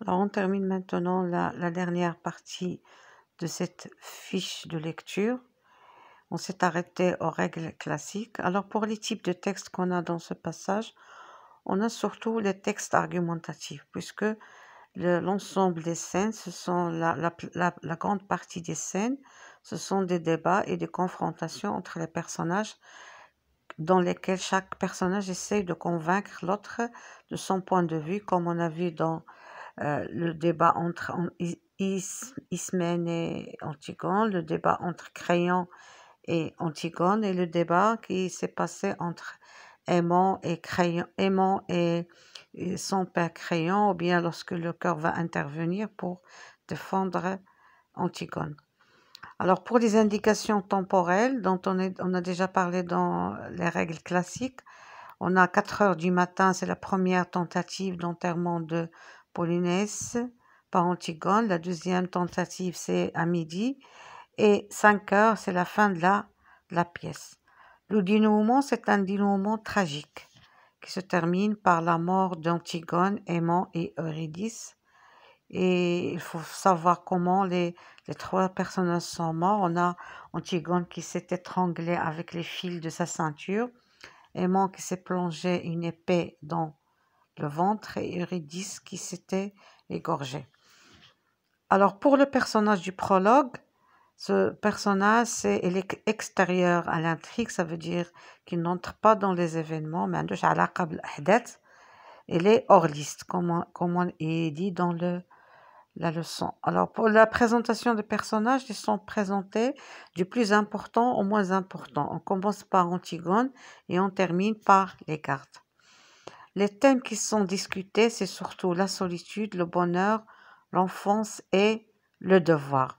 Alors, on termine maintenant la dernière partie de cette fiche de lecture. On s'est arrêté aux règles classiques. Alors, pour les types de textes qu'on a dans ce passage, on a surtout les textes argumentatifs, puisque l'ensemble des scènes, ce sont la grande partie des scènes, ce sont des débats et des confrontations entre les personnages dans lesquels chaque personnage essaye de convaincre l'autre de son point de vue, comme on a vu dans le débat entre Ismène et Antigone, le débat entre Créon et Antigone, et le débat qui s'est passé entre Aimant et son père Créon, ou bien lorsque le cœur va intervenir pour défendre Antigone. Alors pour les indications temporelles dont on a déjà parlé dans les règles classiques, on a 4 heures du matin, c'est la première tentative d'enterrement de Polynèse par Antigone. La deuxième tentative, c'est à midi. Et 5 heures, c'est la fin de la pièce. Le dénouement, c'est un dénouement tragique qui se termine par la mort d'Antigone, Aimant et Eurydice. Et il faut savoir comment les 3 personnages sont morts. On a Antigone qui s'est étranglée avec les fils de sa ceinture, Aimant qui s'est plongé une épée dans le ventre et Eurydice qui s'était égorgée. Alors pour le personnage du prologue, ce personnage il est extérieur à l'intrigue, ça veut dire qu'il n'entre pas dans les événements, mais il est hors liste, comme on est dit dans la leçon. Alors pour la présentation des personnages, ils sont présentés du plus important au moins important. On commence par Antigone et on termine par les gardes. Les thèmes qui sont discutés, c'est surtout la solitude, le bonheur, l'enfance et le devoir.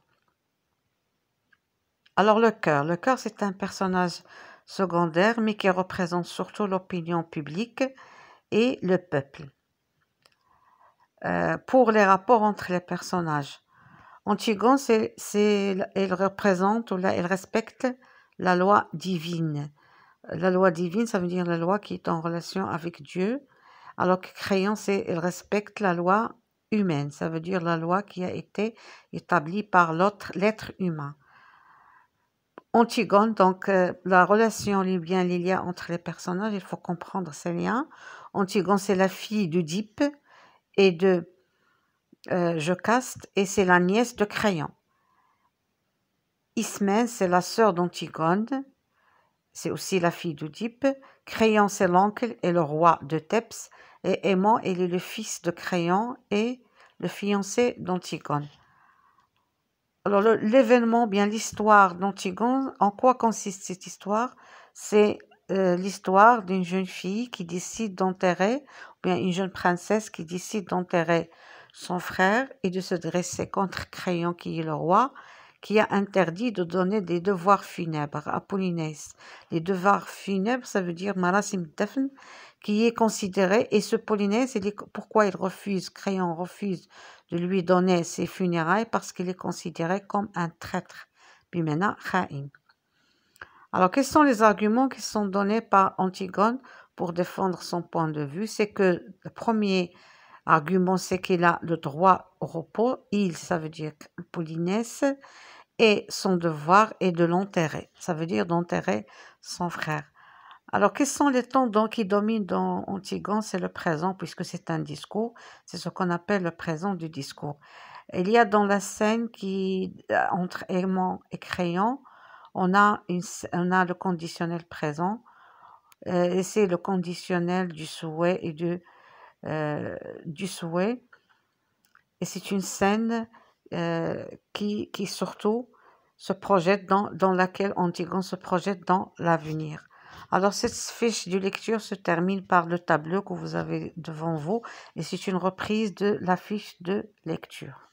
Alors le cœur c'est un personnage secondaire mais qui représente surtout l'opinion publique et le peuple. Pour les rapports entre les personnages, Antigone, elle représente ou là, elle respecte la loi divine. La loi divine, ça veut dire la loi qui est en relation avec Dieu, alors que Créon, elle respecte la loi humaine, ça veut dire la loi qui a été établie par l'être humain. Antigone, donc la relation, les liens il y a entre les personnages, il faut comprendre ces liens. Antigone, c'est la fille d'Oedipe et de Jocaste, et c'est la nièce de Créon. Ismène, c'est la sœur d'Antigone, c'est aussi la fille d'Oedipe. Créon, c'est l'oncle et le roi de Thèbes, et Aimant, il est le fils de Créon et le fiancé d'Antigone. Alors l'événement, bien l'histoire d'Antigone, en quoi consiste cette histoire? C'est l'histoire d'une jeune fille qui décide d'enterrer, ou bien une jeune princesse qui décide d'enterrer son frère et de se dresser contre Créon qui est le roi, qui a interdit de donner des devoirs funèbres à Polynèse. Les devoirs funèbres, ça veut dire marasim dafn, qui est considéré, et ce Polynèse, pourquoi il refuse, Créon refuse de lui donner ses funérailles, parce qu'il est considéré comme un traître. Bimena kha'in. Alors, quels sont les arguments qui sont donnés par Antigone pour défendre son point de vue? C'est que le premier argument, c'est qu'il a le droit au repos, ça veut dire Polynèse, et son devoir est de l'enterrer, ça veut dire d'enterrer son frère. Alors, quels sont les temps qui dominent dans Antigone? C'est le présent, puisque c'est un discours, c'est ce qu'on appelle le présent du discours. Il y a dans la scène entre Aimant et Créon, on a le conditionnel présent, et c'est le conditionnel du souhait et du souhait. Et c'est une scène qui surtout se projette dans laquelle Antigone se projette dans l'avenir. Alors cette fiche de lecture se termine par le tableau que vous avez devant vous et c'est une reprise de la fiche de lecture.